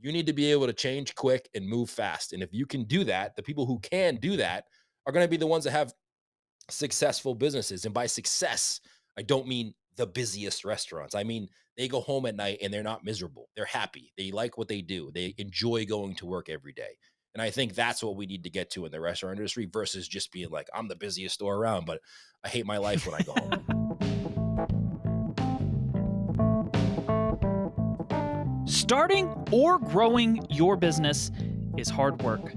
You need to be able to change quick and move fast. And if you can do that, the people who can do that are going to be the ones that have successful businesses. And by success, I don't mean the busiest restaurants. I mean, they go home at night and they're not miserable. They're happy. They like what they do. They enjoy going to work every day. And I think that's what we need to get to in the restaurant industry versus just being like, I'm the busiest store around, but I hate my life when I go home. Starting or growing your business is hard work.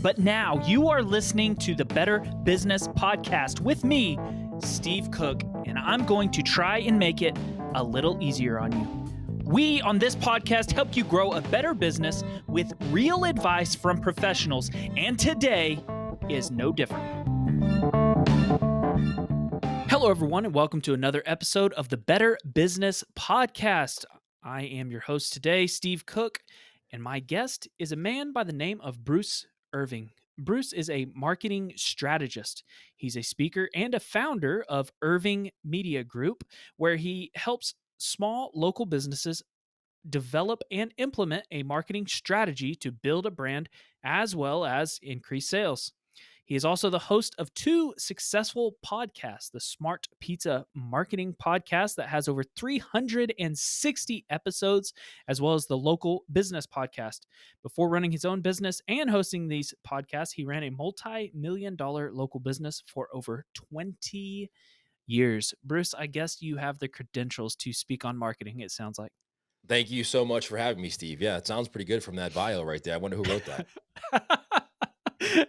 But now you are listening to the Better Business Podcast with me, Steve Cook, and I'm going to try and make it a little easier on you. We on this podcast help you grow a better business with real advice from professionals, and today is no different. Hello, everyone, and welcome to another episode of the Better Business Podcast. I am your host today, Steve Cook, and my guest is a man by the name of Bruce Irving. Bruce is a marketing strategist. He's a speaker and a founder of Irving Media Group, where he helps small local businesses develop and implement a marketing strategy to build a brand as well as increase sales. He is also the host of two successful podcasts, the Smart Pizza Marketing Podcast that has over 360 episodes, as well as the Local Business Podcast. Before running his own business and hosting these podcasts, he ran a multi-million-dollar local business for over 20 years. Bruce, I guess you have the credentials to speak on marketing, it sounds like. Thank you so much for having me, Steve. Yeah, it sounds pretty good from that bio right there. I wonder who wrote that.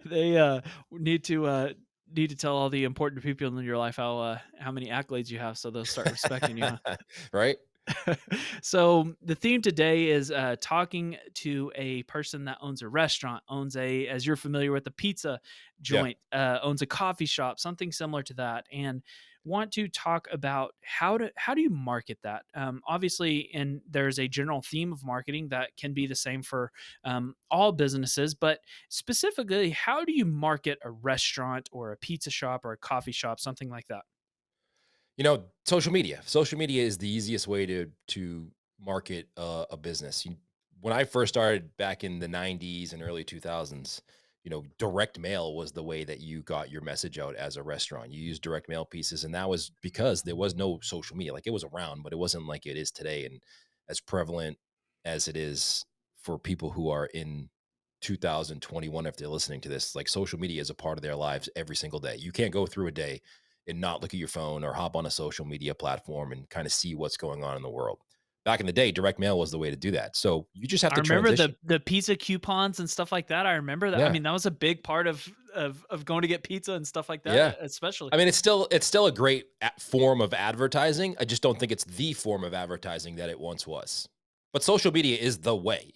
They need to tell all the important people in your life how many accolades you have, so they'll start respecting you. Right? So the theme today is talking to a person that owns a restaurant, as you're familiar with, a pizza Yeah. joint, owns a coffee shop, something similar to that, and want to talk about how do you market that. Obviously, and there's a general theme of marketing that can be the same for all businesses, but specifically, how do you market a restaurant or a pizza shop or a coffee shop, something like that? You know, social media. Social media is the easiest way to market a business. When I first started back in the 90s and early 2000s, direct mail was the way that you got your message out as a restaurant. You used direct mail pieces, and that was because there was no social media. Like, it was around, but it wasn't like it is today and as prevalent as it is for people who are in 2021 if they're listening to this. Like, social media is a part of their lives every single day. You can't go through a day and not look at your phone or hop on a social media platform and kind of see what's going on in the world. Back in the day, direct mail was the way to do that. So you just have I to remember transition. the pizza coupons and stuff like that. I remember that. I Yeah. mean, that was a big part of going to get pizza and stuff like that, Yeah. especially. I mean, it's still a great form of advertising. I just don't think it's the form of advertising that it once was. But social media is the way.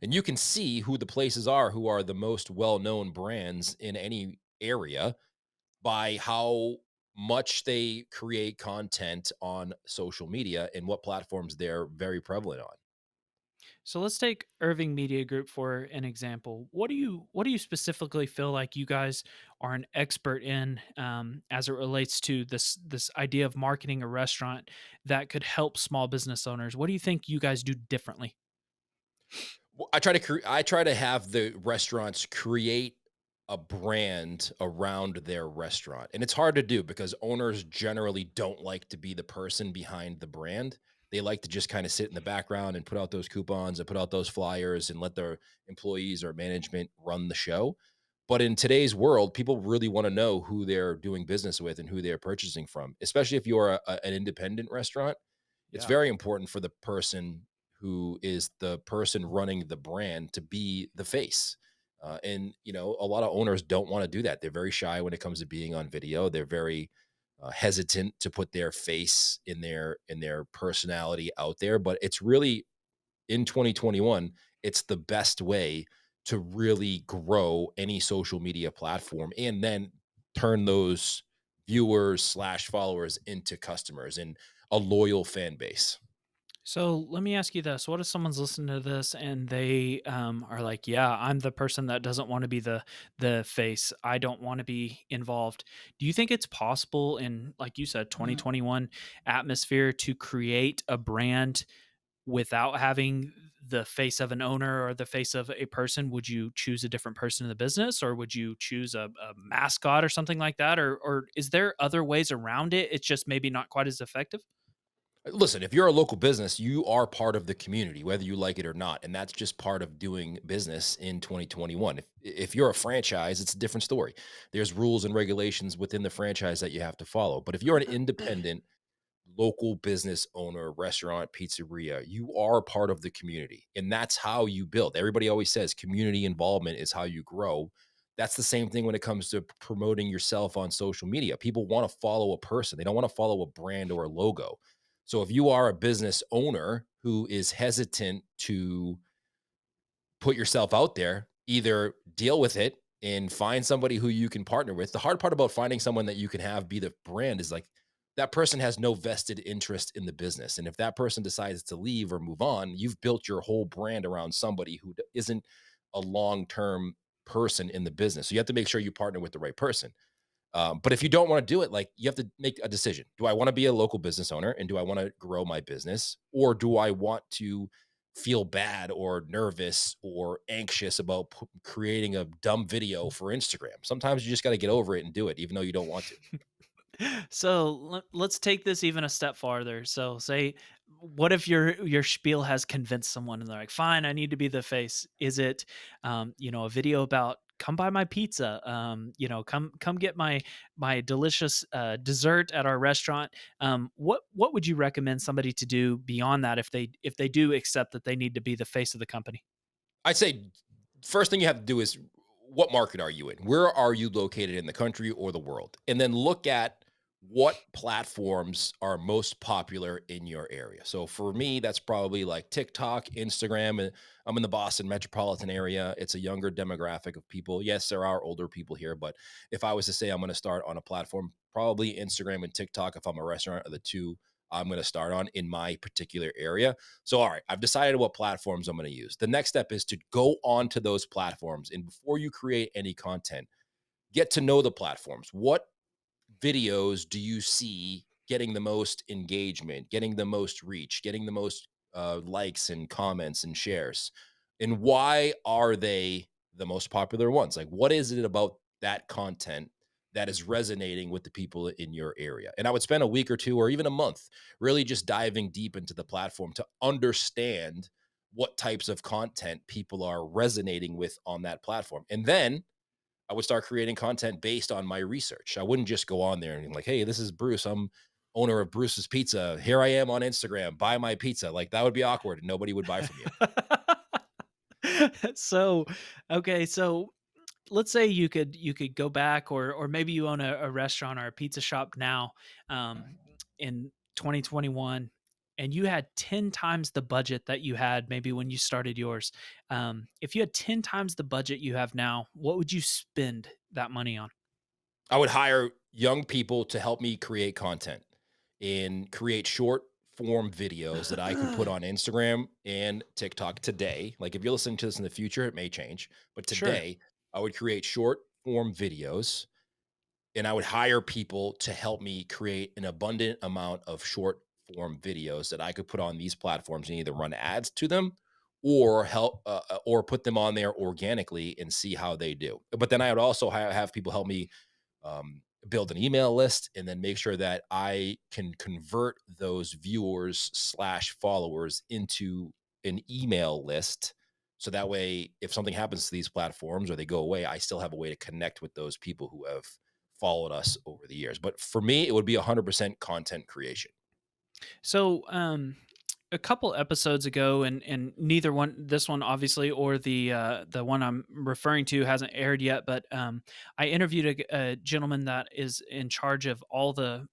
And you can see who the places are who are the most well-known brands in any area by how much they create content on social media and what platforms they're very prevalent on. So let's take Irving Media Group for an example. What do you specifically feel like you guys are an expert in, as it relates to this idea of marketing a restaurant that could help small business owners? What do you think you guys do differently? I try to have the restaurants create a brand around their restaurant. And it's hard to do because owners generally don't like to be the person behind the brand. They like to just kind of sit in the background and put out those coupons and put out those flyers and let their employees or management run the show. But in today's world, people really want to know who they're doing business with and who they're purchasing from, especially if you're an independent restaurant. It's Yeah. very important for the person who is the person running the brand to be the face. And a lot of owners don't want to do that. They're very shy when it comes to being on video. They're very hesitant to put their face in their personality out there. But it's really, in 2021, it's the best way to really grow any social media platform and then turn those viewers slash followers into customers and a loyal fan base. So let me ask you this: what if someone's listening to this and they are like, "Yeah, I'm the person that doesn't want to be the face. I don't want to be involved." Do you think it's possible in, like you said, 2021 atmosphere to create a brand without having the face of an owner or the face of a person, would you choose a different person in the business, or would you choose a mascot or something like that? Or is there other ways around it? It's just maybe not quite as effective? Listen, if you're a local business, you are part of the community, whether you like it or not, and that's just part of doing business in 2021. If you're a franchise, it's a different story. There's rules and regulations within the franchise that you have to follow. But if you're an independent local business owner, restaurant, pizzeria, you are part of the community. And that's how you build. Everybody always says community involvement is how you grow. That's the same thing when it comes to promoting yourself on social media. People want to follow a person, they don't want to follow a brand or a logo. So if you are a business owner who is hesitant to put yourself out there, either deal with it and find somebody who you can partner with. The hard part about finding someone that you can have be the brand is like that person has no vested interest in the business. And if that person decides to leave or move on, you've built your whole brand around somebody who isn't a long term person in the business. So you have to make sure you partner with the right person. But if you don't want to do it, like you have to make a decision. Do I want to be a local business owner and do I want to grow my business? Or do I want to feel bad or nervous or anxious about creating a dumb video for Instagram? Sometimes you just got to get over it and do it, even though you don't want to. So let's take this even a step farther. So say, what if your spiel has convinced someone and they're like, "Fine, I need to be the face." Is it, a video about come buy my pizza, come get my delicious dessert at our restaurant? What would you recommend somebody to do beyond that if they do accept that they need to be the face of the company? I'd say first thing you have to do is what market are you in? Where are you located in the country or the world? And then look at what platforms are most popular in your area. So for me, that's probably like TikTok, Instagram. And I'm in the Boston metropolitan area. It's a younger demographic of people. Yes, there are older people here, but if I was to say I'm going to start on a platform, probably Instagram and TikTok, if I'm a restaurant, are the two I'm going to start on in my particular area. So, all right, I've decided what platforms I'm going to use. The next step is to go onto those platforms. And before you create any content, get to know the platforms. What videos do you see getting the most engagement, getting the most reach, getting the most likes and comments and shares? And why are they the most popular ones? Like, what is it about that content that is resonating with the people in your area? And I would spend a week or two or even a month really just diving deep into the platform to understand what types of content people are resonating with on that platform. And then I would start creating content based on my research. I wouldn't just go on there and be like, hey, this is Bruce. I'm owner of Bruce's Pizza. Here I am on Instagram. Buy my pizza. Like that would be awkward and nobody would buy from you. So, okay, so let's say you could go back, or maybe you own a restaurant or a pizza shop now, in 2021, and you had 10 times the budget that you had maybe when you started yours. If you had 10 times the budget you have now, what would you spend that money on? I would hire young people to help me create content and create short form videos that I could put on Instagram and TikTok today. Like if you're listening to this in the future, it may change, but Sure. today I would create short form videos and I would hire people to help me create an abundant amount of short form videos that I could put on these platforms and either run ads to them or help or put them on there organically and see how they do. But then I would also have people help me build an email list and then make sure that I can convert those viewers slash followers into an email list. So that way, if something happens to these platforms or they go away, I still have a way to connect with those people who have followed us over the years. But for me, it would be 100% content creation. So, a couple episodes ago, and neither one, this one obviously, or the one I'm referring to, hasn't aired yet. But I interviewed a gentleman that is in charge of all the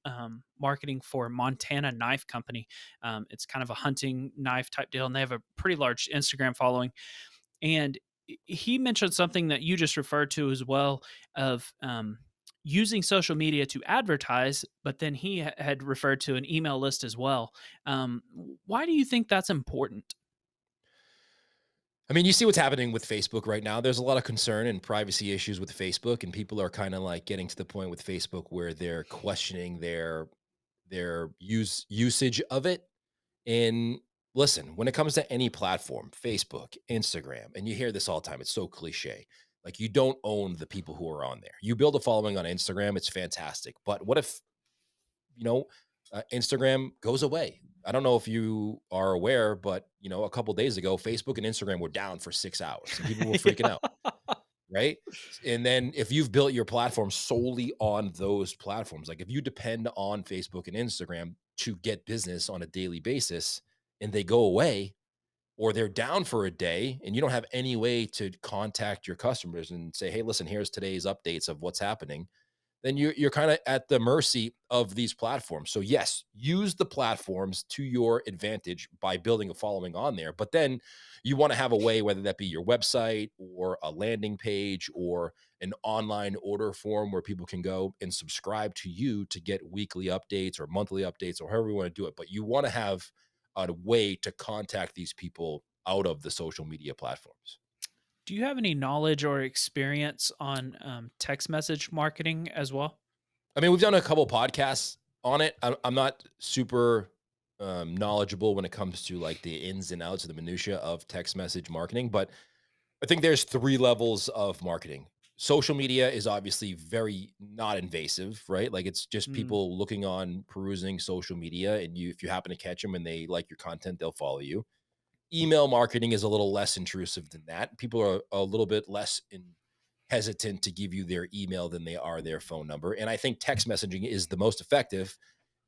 marketing for Montana Knife Company. It's kind of a hunting knife type deal, and they have a pretty large Instagram following. And he mentioned something that you just referred to as well, of using social media to advertise, but then he had referred to an email list as well. Why do you think that's important? I mean, you see what's happening with Facebook right now. There's a lot of concern and privacy issues with Facebook, and people are kind of like getting to the point with Facebook where they're questioning their usage of it. And Listen, when it comes to any platform, Facebook, Instagram, and you hear this all the time, it's so cliche. Like, you don't own the people who are on there. You build a following on Instagram, it's fantastic. But what if, you know, Instagram goes away? I don't know if you are aware, but a couple days ago, Facebook and Instagram were down for 6 hours, and people were freaking Yeah. out, right? And then if you've built your platform solely on those platforms, like if you depend on Facebook and Instagram to get business on a daily basis, and they go away, or they're down for a day and you don't have any way to contact your customers and say, hey, listen, here's today's updates of what's happening, then you're kind of at the mercy of these platforms. So yes, use the platforms to your advantage by building a following on there. But then you want to have a way, whether that be your website or a landing page or an online order form where people can go and subscribe to you to get weekly updates or monthly updates or however you want to do it. But you want to have a way to contact these people out of the social media platforms. Do you have any knowledge or experience on text message marketing as well? I mean, we've done a couple podcasts on it. I'm not super knowledgeable when it comes to like the ins and outs of the minutia of text message marketing, but I think there's three levels of marketing. Social media is obviously very not invasive, right? Like, it's just Mm, people looking on perusing social media, and if you happen to catch them and they like your content, they'll follow you. Email marketing is a little less intrusive than that. People are a little bit less hesitant to give you their email than they are their phone number. And I think text messaging is the most effective.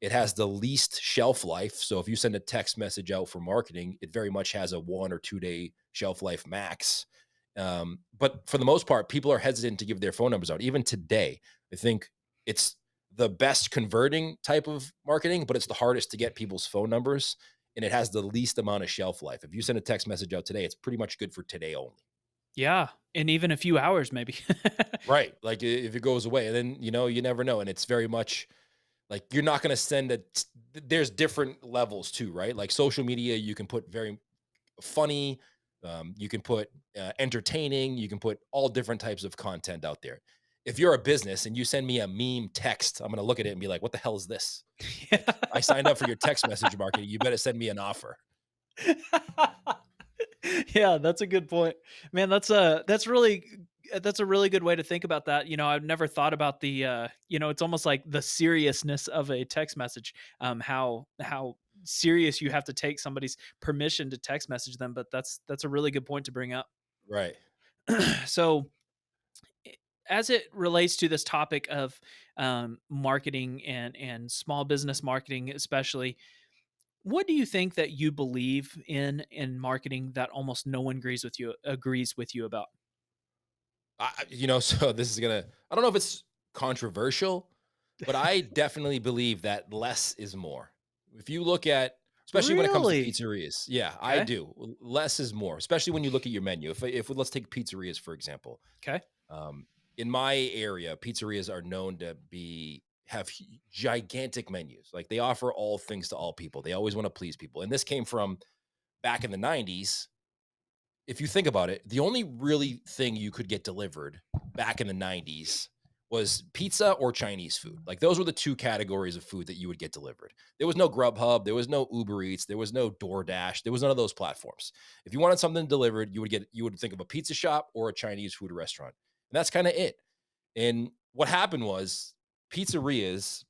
It has the least shelf life. So if you send a text message out for marketing, it very much has a 1 or 2 day shelf life max. But for the most part, people are hesitant to give their phone numbers out. Even today, I think it's the best converting type of marketing, but it's the hardest to get people's phone numbers, and it has the least amount of shelf life. If you send a text message out today, it's pretty much good for today only. yeah, in even a few hours, maybe. Right. Like, if it goes away, and then, you never know. And it's very much like you're not going to there's different levels too, right? Like, social media, you can put very funny, you can put entertaining, you can put all different types of content out there. If you're a business and you send me a meme text, I'm going to look at it and be like, what the hell is this? Like, I signed up for your text message marketing. You better send me an offer. Yeah, that's a good point. Man, that's a really good way to think about that. I've never thought about it's almost like the seriousness of a text message. How serious you have to take somebody's permission to text message them, but that's a really good point to bring up. Right. So, i- as it relates to this topic of marketing and small business marketing, especially, what do you think that you believe in marketing that almost no one agrees with you about? So this is I don't know if it's controversial, but I definitely believe that less is more. If you look at, especially when it comes to Really? pizzerias, yeah, I Okay. do. Less is more, especially when you look at your menu. If let's take pizzerias for example. Okay. Um, in my area, pizzerias are known to have gigantic menus. Like, they offer all things to all people. They always want to please people, and this came from back in the '90s. If you think about it, the only really thing you could get delivered back in the '90s was pizza or Chinese food. Like, those were the two categories of food that you would get delivered. There was no Grubhub, there was no Uber Eats, there was no DoorDash, there was none of those platforms. If you wanted something delivered, you would think of a pizza shop or a Chinese food restaurant. And that's kind of it. And what happened was, pizzerias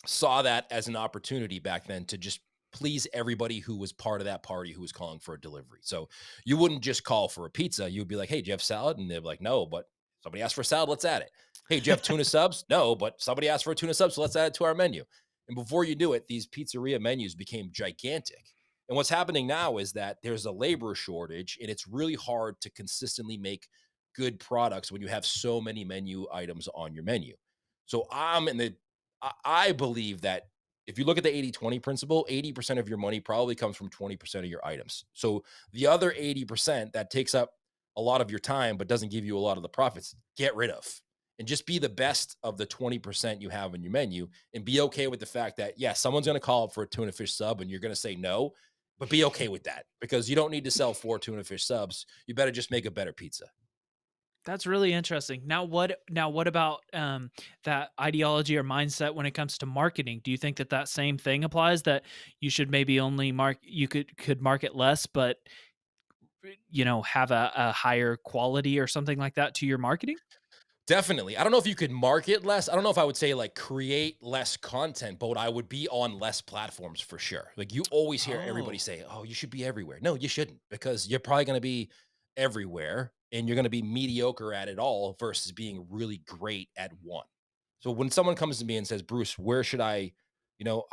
saw that as an opportunity back then to just please everybody who was part of that party who was calling for a delivery. So you wouldn't just call for a pizza. You'd be like, hey, do you have salad? And they'd be like, no, but somebody asked for salad. Let's add it. Hey, do you have tuna subs? No, but somebody asked for a tuna sub. So let's add it to our menu. And before you knew it, these pizzeria menus became gigantic. And what's happening now is that there's a labor shortage, and it's really hard to consistently make good products when you have so many menu items on your menu. So I believe that if you look at the 80/20 principle, 80% of your money probably comes from 20% of your items. So the other 80% that takes up a lot of your time but doesn't give you a lot of the profits, get rid of. And just be the best of the 20% you have in your menu, and be okay with the fact that, yeah, someone's going to call up for a tuna fish sub and you're going to say no, but be okay with that, because you don't need to sell 4 tuna fish subs. You better just make a better pizza. That's really interesting. Now what about, that ideology or mindset when it comes to marketing? Do you think that that same thing applies, that you should maybe only you could market less, but, have a higher quality or something like that to your marketing? Definitely. I don't know if you could market less. I don't know if I would say like create less content, but I would be on less platforms for sure. Like you always hear everybody Oh. say, "Oh, you should be everywhere." No, you shouldn't, because you're probably going to be everywhere and you're going to be mediocre at it all versus being really great at one. So when someone comes to me and says, "Bruce, where should I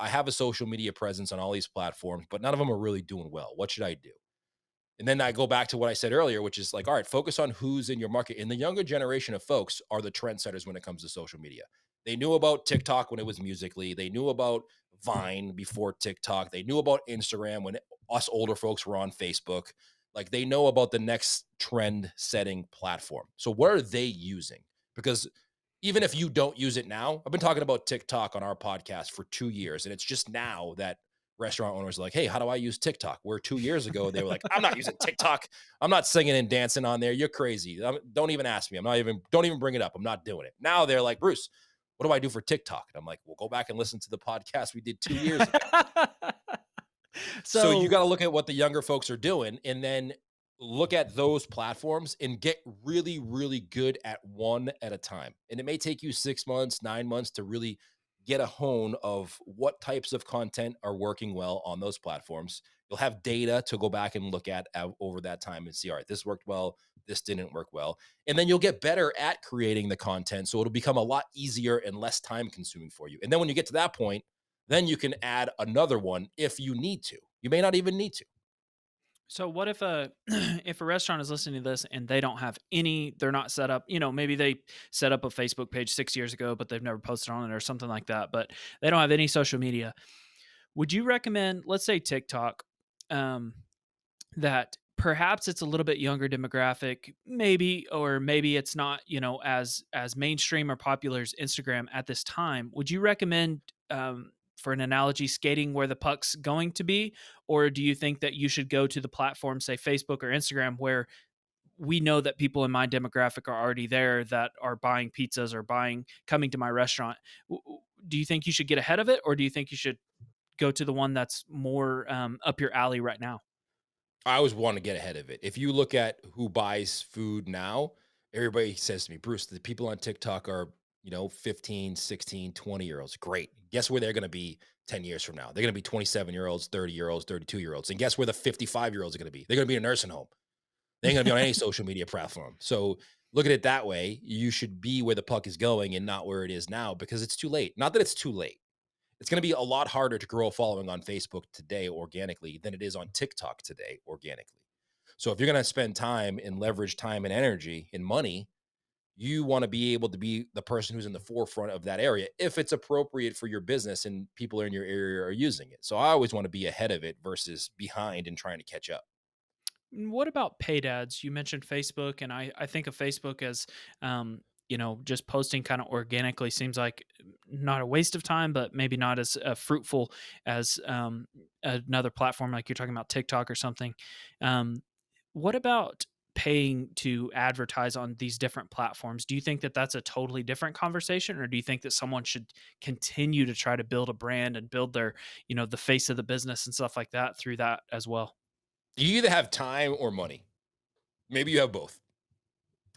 have a social media presence on all these platforms, but none of them are really doing well. What should I do?" And then I go back to what I said earlier, which is like, all right, focus on who's in your market. And the younger generation of folks are the trendsetters when it comes to social media. They knew about TikTok when it was Musically. They knew about Vine before TikTok. They knew about Instagram when us older folks were on Facebook. Like they know about the next trend setting platform. So what are they using? Because even if you don't use it now, I've been talking about TikTok on our podcast for 2 years. And it's just now that restaurant owners are like, "Hey, how do I use TikTok?" Where 2 years ago they were like, "I'm not using TikTok. I'm not singing and dancing on there. You're crazy. Don't even ask me. Don't even bring it up. I'm not doing it." Now they're like, "Bruce, what do I do for TikTok?" And I'm like, "Well, go back and listen to the podcast we did 2 years ago." So you So got to look at what the younger folks are doing and then look at those platforms and get really, really good at one at a time. And it may take you 6 months, 9 months to really get a hone of what types of content are working well on those platforms. You'll have data to go back and look at over that time and see, all right, this worked well, this didn't work well. And then you'll get better at creating the content. So it'll become a lot easier and less time consuming for you. And then when you get to that point, then you can add another one if you need to. You may not even need to. So what if a if a restaurant is listening to this and they don't have they're not set up, maybe they set up a Facebook page 6 years ago but they've never posted on it or something like that, but they don't have any social media. Would you recommend, let's say TikTok, um that perhaps it's a little bit younger demographic, maybe, or maybe it's not, as mainstream or popular as Instagram at this time. Would you recommend, for an analogy, skating where the puck's going to be, or do you think that you should go to the platform, say Facebook or Instagram, where we know that people in my demographic are already there that are buying pizzas or coming to my restaurant? Do you think you should get ahead of it, or do you think you should go to the one that's more up your alley right now? I always want to get ahead of it. If you look at who buys food now, everybody says to me, "Bruce, the people on TikTok are, 15, 16, 20 year olds." Great. Guess where they're going to be 10 years from now? They're going to be 27-year olds, 30-year olds, 32-year olds. And guess where the 55-year olds are going to be? They're going to be in a nursing home. They ain't going to be on any social media platform. So look at it that way. You should be where the puck is going and not where it is now, because it's too late. Not that it's too late. It's going to be a lot harder to grow a following on Facebook today organically than it is on TikTok today organically. So if you're going to spend time and leverage time and energy and money, you want to be able to be the person who's in the forefront of that area if it's appropriate for your business and people in your area are using it. So I always want to be ahead of it versus behind and trying to catch up. What about paid ads? You mentioned Facebook, and I think of Facebook as, just posting kind of organically seems like not a waste of time, but maybe not as fruitful as another platform like you're talking about TikTok or something. Um, what about paying to advertise on these different platforms? Do you think that that's a totally different conversation, or do you think that someone should continue to try to build a brand and build their, the face of the business and stuff like that through that as well? You either have time or money. Maybe you have both.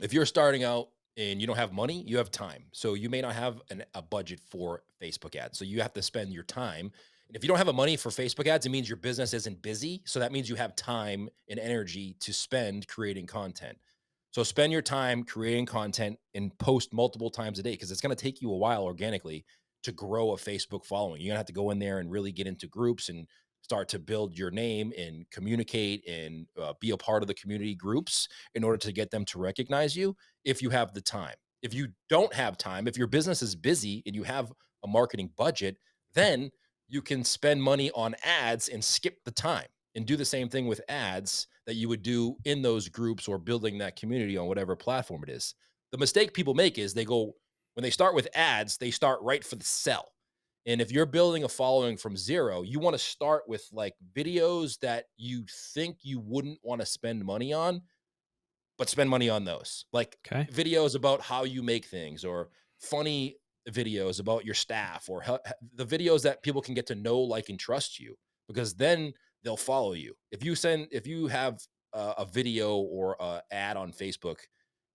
If you're starting out and you don't have money, you have time. So you may not have a budget for Facebook ads. So you have to spend your time. And if you don't have a money for Facebook ads, it means your business isn't busy. So that means you have time and energy to spend creating content. So spend your time creating content and post multiple times a day, because it's going to take you a while organically to grow a Facebook following. You're going to have to go in there and really get into groups and start to build your name and communicate and be a part of the community groups in order to get them to recognize you if you have the time. If you don't have time, if your business is busy and you have a marketing budget, then you can spend money on ads and skip the time and do the same thing with ads that you would do in those groups or building that community on whatever platform it is. The mistake people make is when they start with ads, they start right for the sell. And if you're building a following from zero, you want to start with like videos that you think you wouldn't want to spend money on, but spend money on those. Like Okay. videos about how you make things, or funny videos about your staff, or the videos that people can get to know, like, and trust you, because then they'll follow you. If you have a video or a ad on Facebook,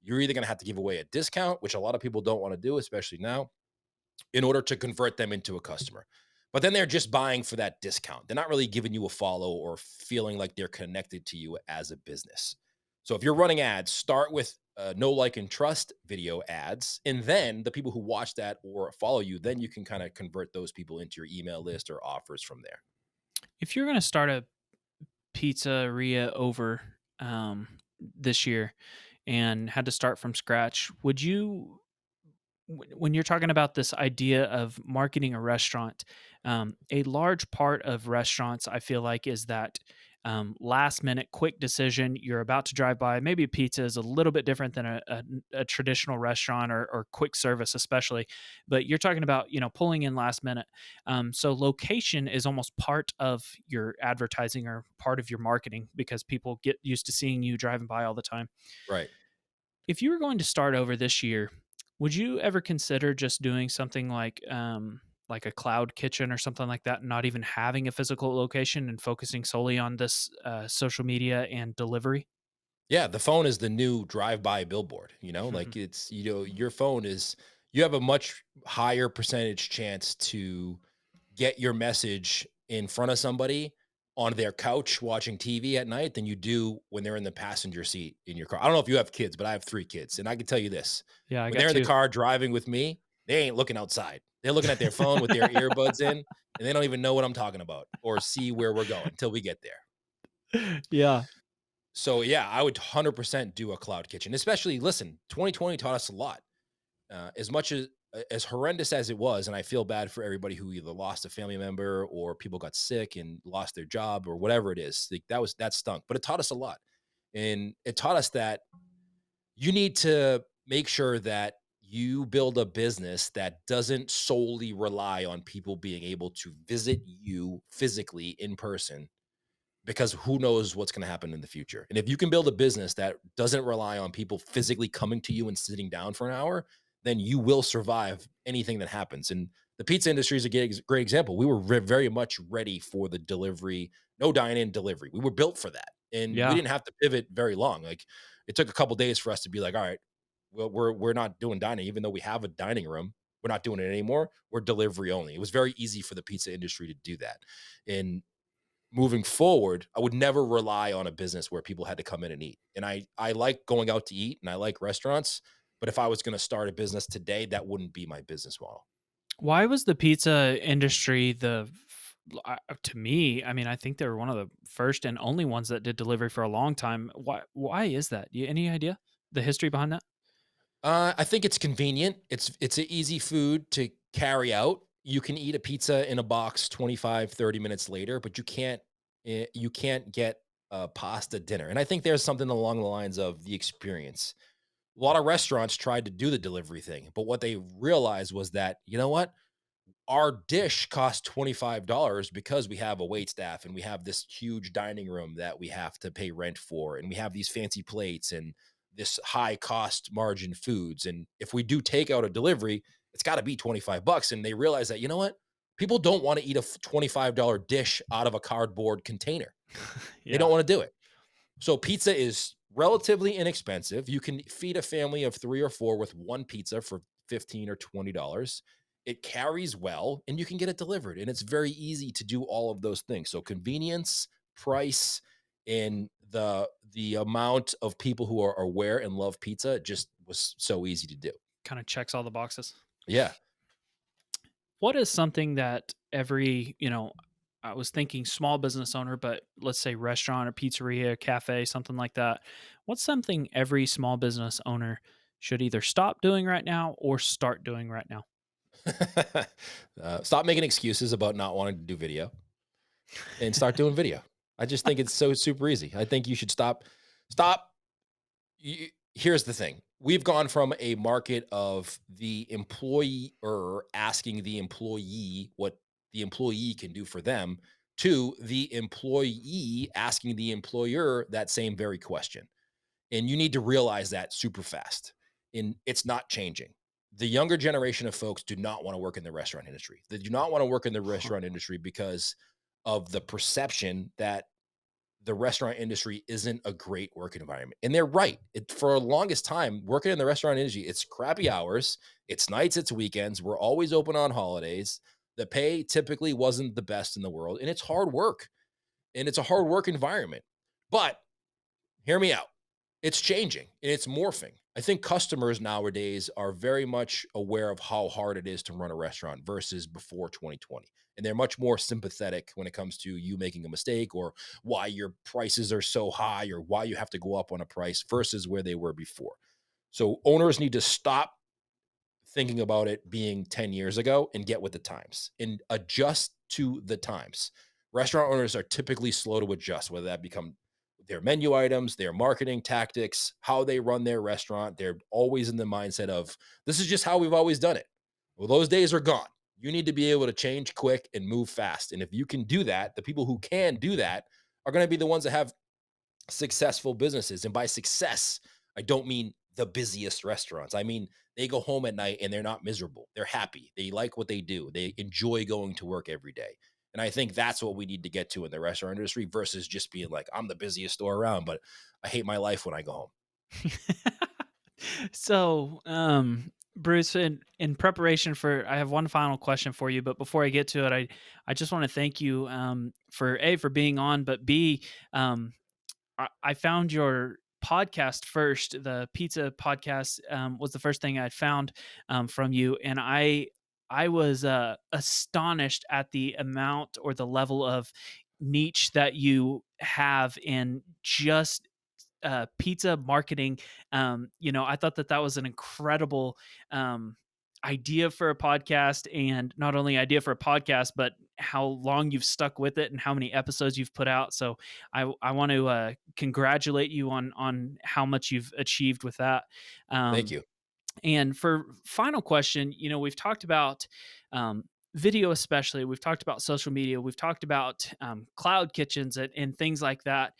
you're either going to have to give away a discount, which a lot of people don't want to do, especially now, in order to convert them into a customer. But then they're just buying for that discount. They're not really giving you a follow or feeling like they're connected to you as a business. So if you're running ads, start with no like and trust video ads. And then the people who watch that or follow you, then you can kind of convert those people into your email list or offers from there. If you're going to start a pizzeria over this year and had to start from scratch, would you when you're talking about this idea of marketing a restaurant, a large part of restaurants, I feel like, is that last minute quick decision. You're about to drive by. Maybe pizza is a little bit different than a traditional restaurant or quick service, especially. But you're talking about pulling in last minute. So location is almost part of your advertising or part of your marketing because people get used to seeing you driving by all the time. Right. If you were going to start over this year, would you ever consider just doing something like a cloud kitchen or something like that, and not even having a physical location and focusing solely on this social media and delivery? Yeah, the phone is the new drive-by billboard, like, your phone is, you have a much higher percentage chance to get your message in front of somebody on their couch watching TV at night than you do when they're in the passenger seat in your car. I don't know if you have kids, but I have 3 kids, and I can tell you this. Yeah, I When got they're in the 2. car driving with me, they ain't looking outside. They're looking at their phone with their earbuds in, and they don't even know what I'm talking about or see where we're going until we get there. Yeah. So, yeah, I would 100% do a cloud kitchen, especially, listen, 2020 taught us a lot. As much as horrendous as it was, and I feel bad for everybody who either lost a family member or people got sick and lost their job or whatever it is. Like, that stunk, but it taught us a lot, and it taught us that you need to make sure that you build a business that doesn't solely rely on people being able to visit you physically in person, because who knows what's going to happen in the future. And if you can build a business that doesn't rely on people physically coming to you and sitting down for an hour, then you will survive anything that happens. And the pizza industry is a great example. We were very much ready for the delivery, no dine-in delivery. We were built for that, and we Yeah. didn't have to pivot very long. Like, it took a couple days for us to be like, all right, well, we're not doing dining, even though we have a dining room. We're not doing it anymore. We're delivery only. It was very easy for the pizza industry to do that. And moving forward, I would never rely on a business where people had to come in and eat. And I like going out to eat and I like restaurants, but if I was going to start a business today, that wouldn't be my business model. Why was the pizza industry to me, I mean, I think they were one of the first and only ones that did delivery for a long time. Why is that? Any idea? The history behind that? I think it's convenient. It's an easy food to carry out. You can eat a pizza in a box 25, 30 minutes later, but you can't get a pasta dinner. And I think there's something along the lines of the experience. A lot of restaurants tried to do the delivery thing, but what they realized was that, you know what? Our dish costs $25 because we have a wait staff and we have this huge dining room that we have to pay rent for, and we have these fancy plates and this high cost margin foods. And if we do take out a delivery, it's got to be 25 bucks. And they realize that, you know what? People don't want to eat a $25 dish out of a cardboard container. They Yeah. don't want to do it. So pizza is relatively inexpensive. You can feed a family of 3 or 4 with one pizza for 15 or $20. It carries well and you can get it delivered, and it's very easy to do all of those things. So convenience, price, and the amount of people who are aware and love pizza just was so easy to do. Kind of checks all the boxes. Yeah. What is something that I was thinking small business owner, but let's say restaurant or pizzeria, cafe, something like that. What's something every small business owner should either stop doing right now or start doing right now? Stop making excuses about not wanting to do video and start doing video. I just think it's so super easy. I think you should stop here's the thing. We've gone from a market of the employer asking the employee what the employee can do for them, to the employee asking the employer that same very question. And you need to realize that super fast. And it's not changing. The younger generation of folks do not want to work in the restaurant industry. They do not want to work in the Huh. restaurant industry because of the perception that the restaurant industry isn't a great work environment. And they're right. For the longest time, working in the restaurant industry, it's crappy hours, it's nights, it's weekends. We're always open on holidays. The pay typically wasn't the best in the world, and it's hard work, and it's a hard work environment. But hear me out. It's changing and it's morphing. I think customers nowadays are very much aware of how hard it is to run a restaurant versus before 2020. And they're much more sympathetic when it comes to you making a mistake or why your prices are so high or why you have to go up on a price versus where they were before. So owners need to stop thinking about it being 10 years ago and get with the times and adjust to the times. Restaurant owners are typically slow to adjust, whether that become their menu items, their marketing tactics, how they run their restaurant. They're always in the mindset of this is just how we've always done it. Well, those days are gone. You need to be able to change quick and move fast. And if you can do that, the people who can do that are going to be the ones that have successful businesses. And by success, I don't mean the busiest restaurants. I mean, they go home at night and they're not miserable. They're happy. They like what they do. They enjoy going to work every day. And I think that's what we need to get to in the restaurant industry versus just being like, I'm the busiest store around, but I hate my life when I go home. So, Bruce, in preparation for, I have one final question for you, but before I get to it, I just want to thank you for A, for being on, but B, um, I found your podcast first. The pizza podcast was the first thing I found from you, and I was astonished at the amount or the level of niche that you have in just pizza marketing. I thought that that was an incredible idea for a podcast, and not only idea for a podcast, but how long you've stuck with it and how many episodes you've put out. So I want to congratulate you on how much you've achieved with that. Thank Um, you. and for final question, we've talked about video, especially. We've talked about social media. We've talked about cloud kitchens and things like that.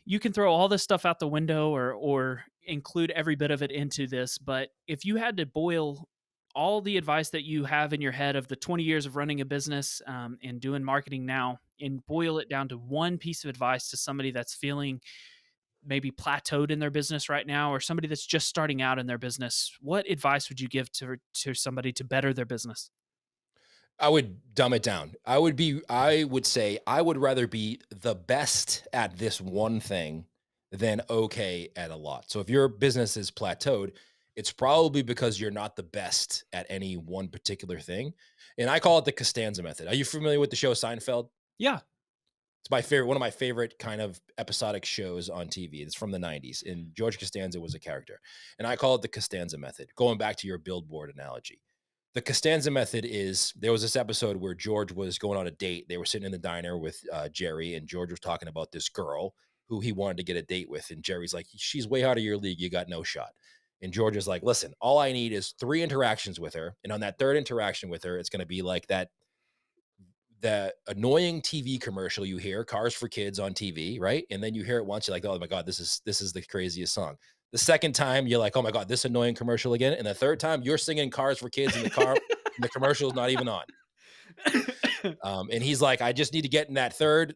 You can throw all this stuff out the window or include every bit of it into this, but if you had to boil all the advice that you have in your head of the 20 years of running a business and doing marketing now, and boil it down to one piece of advice to somebody that's feeling maybe plateaued in their business right now, or somebody that's just starting out in their business, what advice would you give to somebody to better their business? I would dumb it down. I would say I would rather be the best at this one thing than okay at a lot. So if your business is plateaued, it's probably because you're not the best at any one particular thing. And I call it the Costanza method. Are you familiar with the show Seinfeld? Yeah. It's my favorite, one of my favorite kind of episodic shows on TV. It's from the 90s, and George Costanza was a character. And I call it the Costanza method, going back to your billboard analogy. The Costanza method is there was this episode where George was going on a date. They were sitting in the diner with Jerry, and George was talking about this girl who he wanted to get a date with. And Jerry's like, she's way out of your league. You got no shot. And George is like, listen, all I need is 3 interactions with her. And on that third interaction with her, it's going to be like that annoying TV commercial you hear, Cars for Kids on TV, right? And then you hear it once, you're like, oh my God, this is the craziest song. The second time, you're like, oh my God, this annoying commercial again. And the third time, you're singing Cars for Kids in the car, and the commercial is not even on. And he's like, I just need to get in that third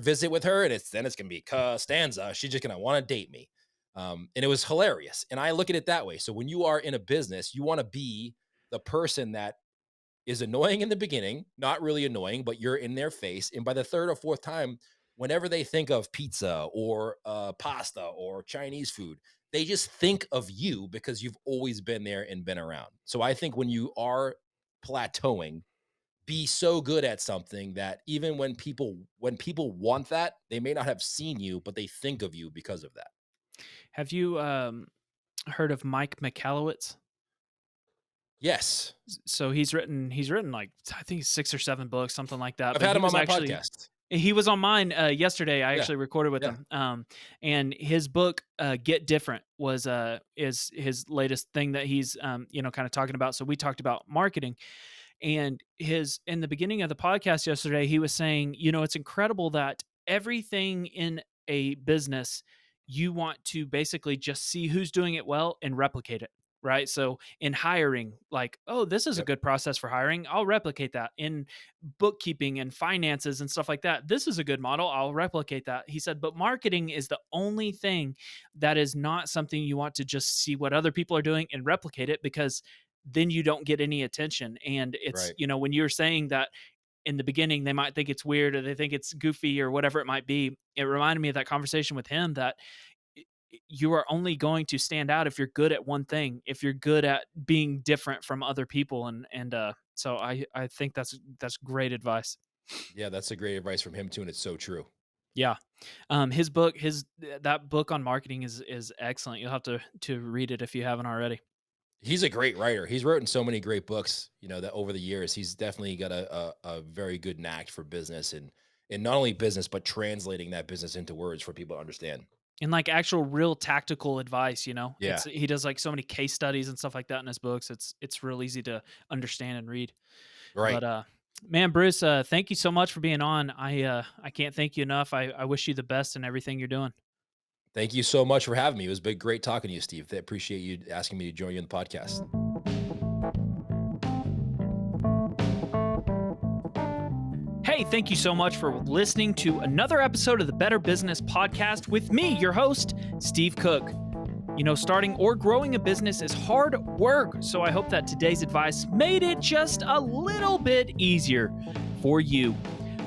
visit with her, and it's gonna be Costanza. She's just gonna want to date me. And it was hilarious. And I look at it that way. So when you are in a business, you want to be the person that is annoying in the beginning, not really annoying, but you're in their face. And by the third or fourth time, whenever they think of pizza or pasta or Chinese food, they just think of you because you've always been there and been around. So I think when you are plateauing, be so good at something that even when people want that, they may not have seen you, but they think of you because of that. Have you heard of Mike Michalowicz? Yes, So he's written like, I think 6 or 7 books, something like that. I've But had he him on was my actually podcast. he was on mine yesterday. I Yeah, actually recorded with yeah. him. And his book, Get Different, was is his latest thing that he's kind of talking about. So we talked about marketing, and his in the beginning of the podcast yesterday, he was saying, it's incredible that everything in a business you want to basically just see who's doing it well and replicate it. Right. So in hiring, like, oh, this is a Yep. good process for hiring. I'll replicate that. In bookkeeping and finances and stuff like that, this is a good model. I'll replicate that. He said, but marketing is the only thing that is not something you want to just see what other people are doing and replicate it, because then you don't get any attention. And it's, Right. when you're saying that in the beginning, they might think it's weird or they think it's goofy or whatever it might be. It reminded me of that conversation with him that you are only going to stand out if you're good at one thing, if you're good at being different from other people. So I think that's great advice. Yeah, that's a great advice from him too, and it's so true. Yeah. That book on marketing is excellent. You'll have to read it if you haven't already. He's a great writer. He's written so many great books, that over the years, he's definitely got a very good knack for business and not only business, but translating that business into words for people to understand. And like actual real tactical advice, Yeah. he does like so many case studies and stuff like that in his books. It's real easy to understand and read. Right. But man, Bruce, thank you so much for being on. I can't thank you enough. I wish you the best in everything you're doing. Thank you so much for having me. It was been great talking to you, Steve. I appreciate you asking me to join you in the podcast. Hey, thank you so much for listening to another episode of the Better Business Podcast with me, your host, Steve Cook. Starting or growing a business is hard work, so I hope that today's advice made it just a little bit easier for you.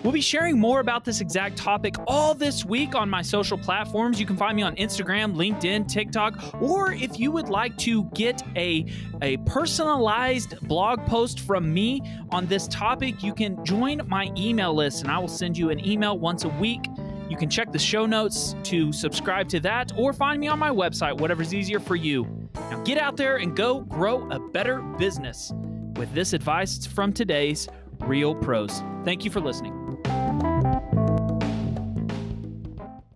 We'll be sharing more about this exact topic all this week on my social platforms. You can find me on Instagram, LinkedIn, TikTok, or if you would like to get a personalized blog post from me on this topic, you can join my email list, and I will send you an email once a week. You can check the show notes to subscribe to that, or find me on my website, whatever's easier for you. Now get out there and go grow a better business with this advice from today's Real Pros. Thank you for listening.